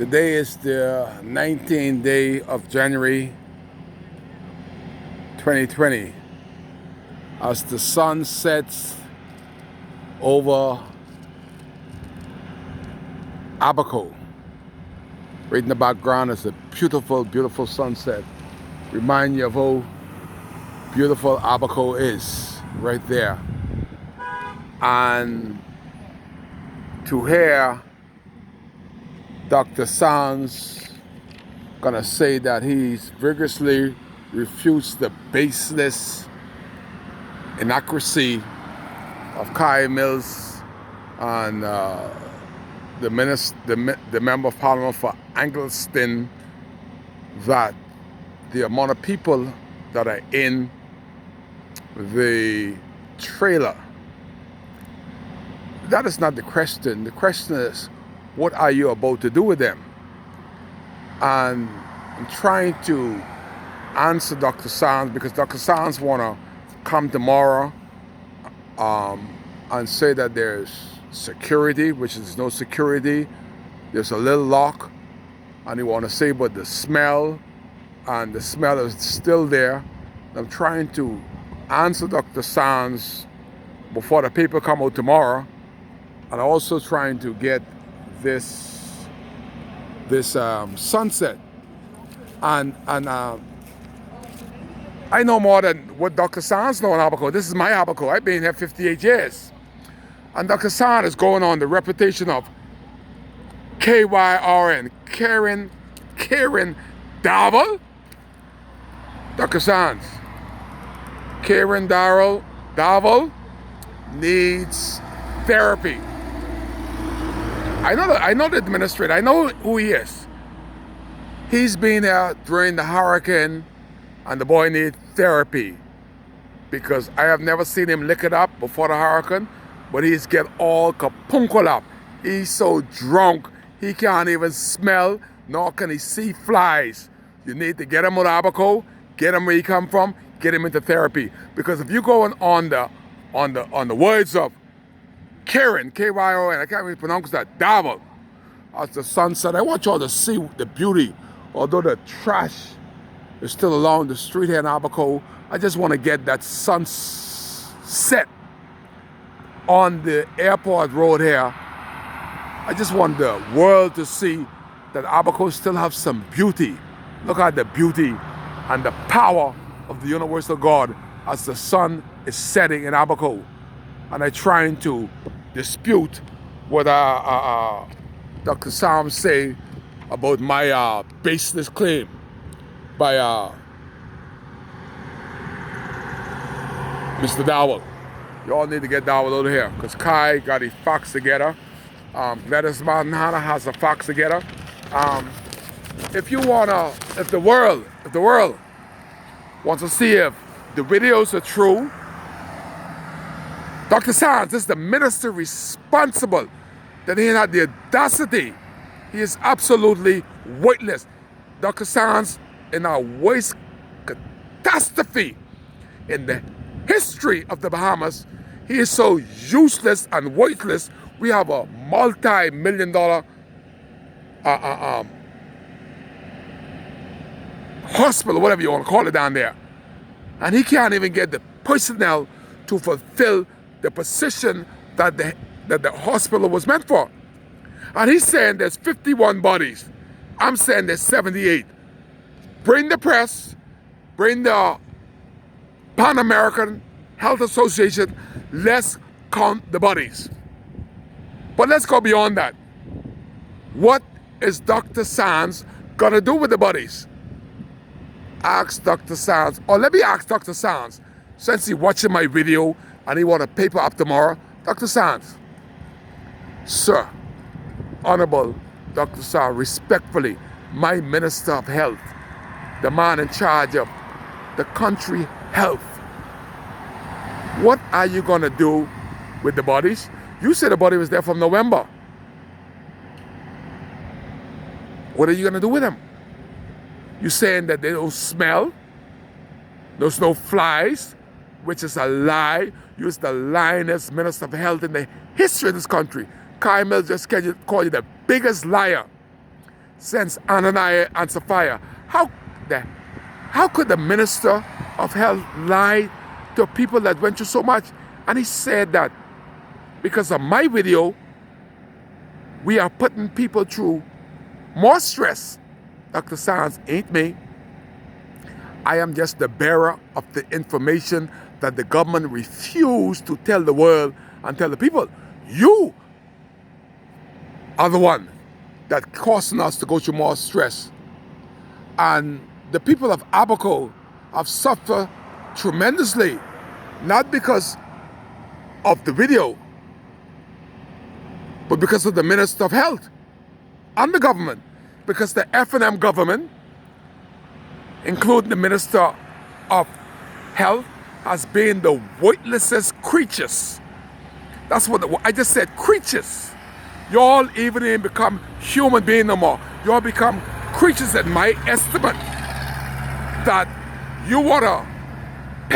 Today is the 19th day of January 2020 as the sun sets over Abaco. Right in the background is a beautiful, beautiful sunset. Remind you of how beautiful Abaco is right there. And to hear Dr. Sands gonna say that he's vigorously refutes the baseless inaccuracy of Kai Mills and the member of parliament for Angleston, that the amount of people that are in the trailer. That is not the question. The question is, what are you about to do with them? And I'm trying to answer Dr. Sands because Dr. Sands wanna come tomorrow and say that there's security, which is no security. There's a little lock, and he wanna say about the smell, and the smell is still there. I'm trying to answer Dr. Sands before the paper come out tomorrow, and also trying to get this sunset. And I know more than what Dr. Sands know in Abaco. This is my Abaco. I've been here 58 years. And Dr. Sands is going on the reputation of KYRN, Karen Darrell. Dr. Sands, Karen Darrell needs therapy. I know the administrator. I know who he is. He's been there during the hurricane, and the boy needs therapy because I have never seen him lick it up before the hurricane, but he's get all kapunkle up. He's so drunk he can't even smell, nor can he see flies. You need to get him out of Abaco, get him where he come from, get him into therapy. Because if you go on the words of Karen, K-Y-O-N, I can't really pronounce that, Darrell, as the sunset, I want y'all to see the beauty. Although the trash is still along the street here in Abaco, I just want to get that sunset on the airport road here. I just want the world to see that Abaco still have some beauty. Look at the beauty and the power of the universal God as the sun is setting in Abaco. And I'm trying to dispute what Dr. Sam say about my baseless claim by Mr. Darrell. You all need to get Darrell out of here because Kai got his facts together. Gladys Martin Hanna has a facts together. If the world wants to see if the videos are true, Dr. Sands is the minister responsible that he had the audacity. He is absolutely weightless. Dr. Sands, in our worst catastrophe in the history of the Bahamas, he is so useless and weightless. We have a multi-million-dollar hospital, whatever you want to call it, down there. And he can't even get the personnel to fulfill the position that the hospital was meant for. And he's saying there's 51 bodies. I'm saying there's 78. Bring the press, bring the Pan American Health Association, let's count the bodies. But let's go beyond that. What is Dr. Sands gonna do with the bodies? Ask Dr. Sands, or let me ask Dr. Sands, since he's watching my video and he want a paper up tomorrow. Dr. Sands, sir, Honorable Dr. Sands, respectfully, my Minister of Health, the man in charge of the country health, what are you gonna do with the bodies? You said the body was there from November. What are you gonna do with them? You saying that they don't smell? There's no flies, which is a lie. You're the lyingest Minister of Health in the history of this country. Kai Mills just called you the biggest liar. since Ananias and Sapphira. How could the minister of health lie to people that went through so much? And he said that because of my video, we are putting people through more stress. Dr. Sands ain't me. I am just the bearer of the information that the government refused to tell the world and tell the people. You are the one that causing us to go through more stress. And the people of Abaco have suffered tremendously, not because of the video, but because of the Minister of Health and the government. Because the F&M government, including the Minister of Health, has been the weightlessest creatures. That's what I just said, creatures. Y'all even ain't become human beings no more. Y'all become creatures in my estimate, that you want to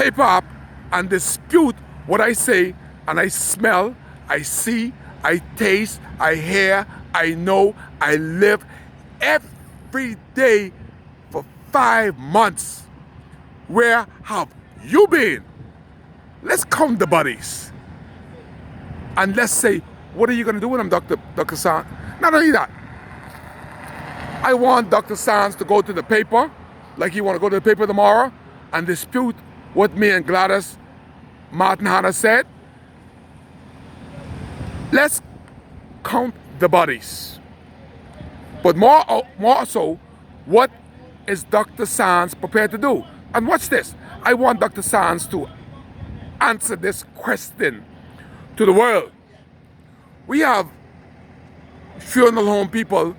paper up and dispute what I say, and I smell, I see, I taste, I hear, I know, I live every day for 5 months. Where have you been? Let's count the bodies. And let's say, what are you going to do with them, Dr. Sands? Not only that, I want Dr. Sands to go to the paper, like he want to go to the paper tomorrow, and dispute what me and Gladys Martin Hanna said. Let's count the bodies. But more so, what is Dr. Sands prepared to do? And watch this. I want Dr. Sands to answer this question to the world. We have funeral home people,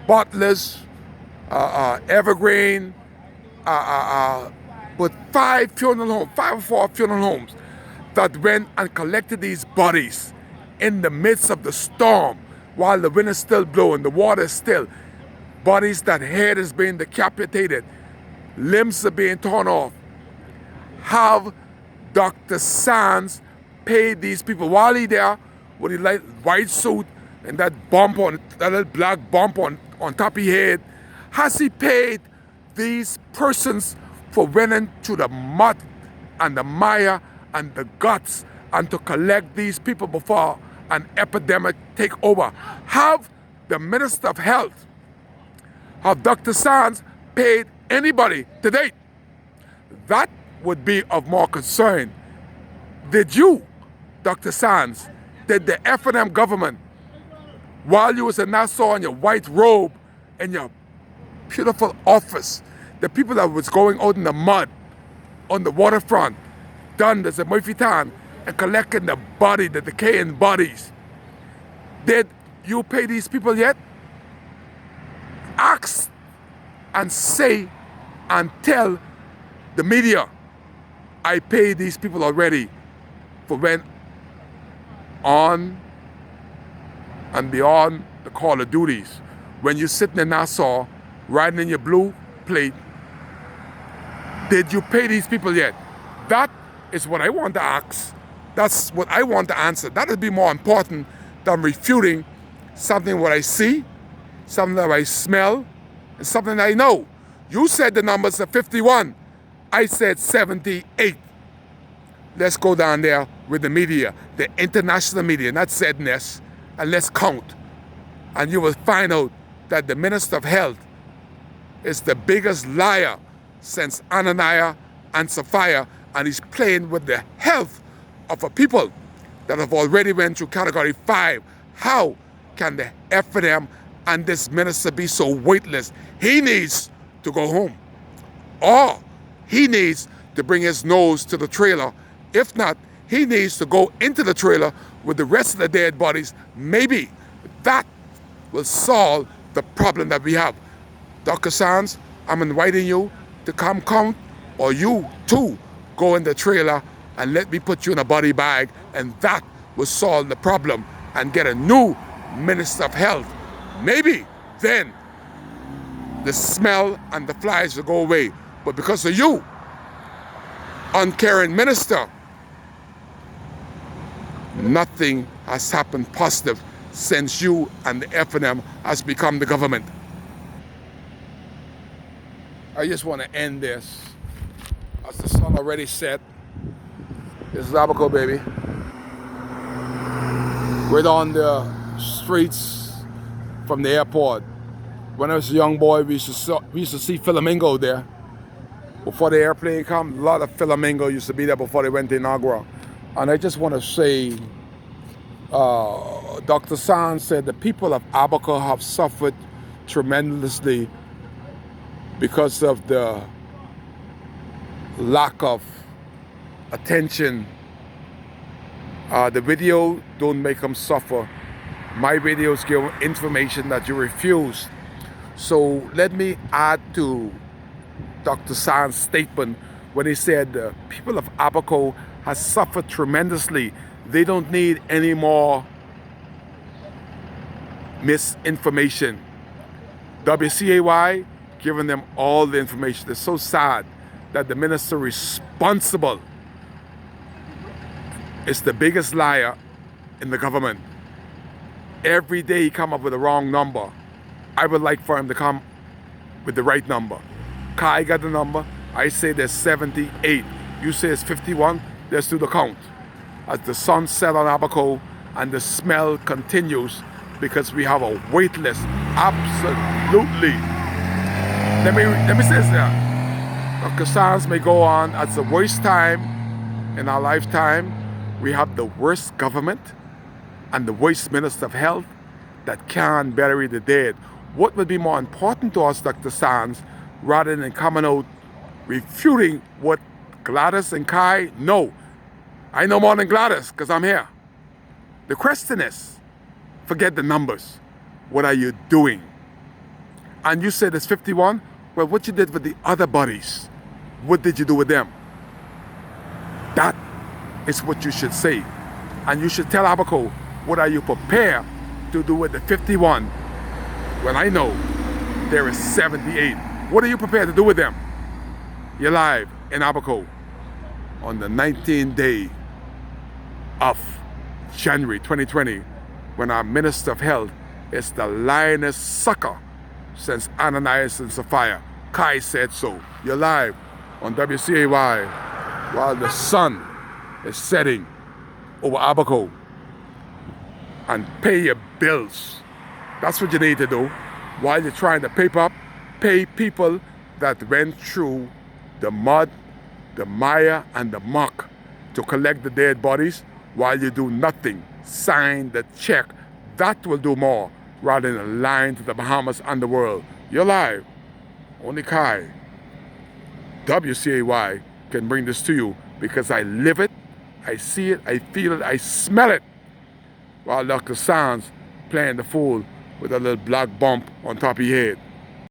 Butlers, Evergreen, but 5 or 4 funeral homes that went and collected these bodies in the midst of the storm, while the wind is still blowing, the water is still. Bodies that head is being decapitated, limbs are being torn off. Have Dr. Sands paid these people while he there with his light white suit and that little black bump on top of his head? Has he paid these persons for running through the mud and the mire and the guts and to collect these people before an epidemic take over? Have the Minister of Health, have Dr. Sands paid anybody to date? That would be of more concern. Did you, Dr. Sands, did the F&M government, while you was in Nassau in your white robe in your beautiful office, the people that was going out in the mud on the waterfront, Dundas and Murphy Town, and collecting the decaying bodies, did you pay these people yet? Ask and say and tell the media, I paid these people already for went on and beyond the call of duties. When you're sitting in Nassau, riding in your blue plate, did you pay these people yet? That is what I want to ask. That's what I want to answer. That would be more important than refuting something what I see, something that I smell, and something that I know. You said the numbers are 51. I said 78. Let's go down there with the media, the international media, not ZNS, and let's count. And you will find out that the Minister of Health is the biggest liar since Ananias and Sapphira, and he's playing with the health of a people that have already went through Category 5. How can the F&M and this minister be so weightless? He needs to go home, or he needs to bring his nose to the trailer. If not, he needs to go into the trailer with the rest of the dead bodies. Maybe that will solve the problem that we have. Dr. Sands, I'm inviting you to come count, or you too go in the trailer and let me put you in a body bag, and that will solve the problem and get a new Minister of Health. Maybe then the smell and the flies will go away. But because of you, uncaring minister, nothing has happened positive since you and the F&M has become the government. I just want to end this as the sun already set. This is Abaco, baby. We're on the streets from the airport. When I was a young boy, we used to see flamingo there. Before the airplane come, a lot of flamingo used to be there before they went to Inaugural. And I just want to say, Dr. San said the people of Abaco have suffered tremendously because of the lack of attention. The video don't make them suffer. My videos give information that you refuse. So let me add to Dr. San's statement when he said the people of Abaco has suffered tremendously. They don't need any more misinformation. WCAY giving them all the information. It's so sad that the minister responsible is the biggest liar in the government. Every day he come up with a wrong number. I would like for him to come with the right number. Kai got the number. I say there's 78. You say it's 51. Let's do the count. As the sun set on Abaco and the smell continues because we have a wait list. Absolutely. Let me say this there. Dr. Sands may go on as the worst time in our lifetime. We have the worst government and the worst minister of health that can bury the dead. What would be more important to us, Dr. Sands, rather than coming out refuting what Gladys and Kai know? I know more than Gladys because I'm here. The question is, forget the numbers. What are you doing? And you said it's 51? Well, what you did with the other bodies, what did you do with them? That is what you should say. And you should tell Abaco, what are you prepared to do with the 51 when I know there is 78? What are you prepared to do with them? You're live in Abaco on the 19th day of January 2020 when our Minister of Health is the lioness sucker since Ananias and Sapphira. Kai said so. You're live on WCAY while the sun is setting over Abaco. And pay your bills. That's what you need to do while you're trying to pay people that went through the mud, the mire, and the muck to collect the dead bodies while you do nothing. Sign the check. That will do more rather than lying to the Bahamas underworld. You're live. Only Kai, WCAY, can bring this to you because I live it, I see it, I feel it, I smell it. While Dr. Sands playing the fool with a little black bump on top of your head.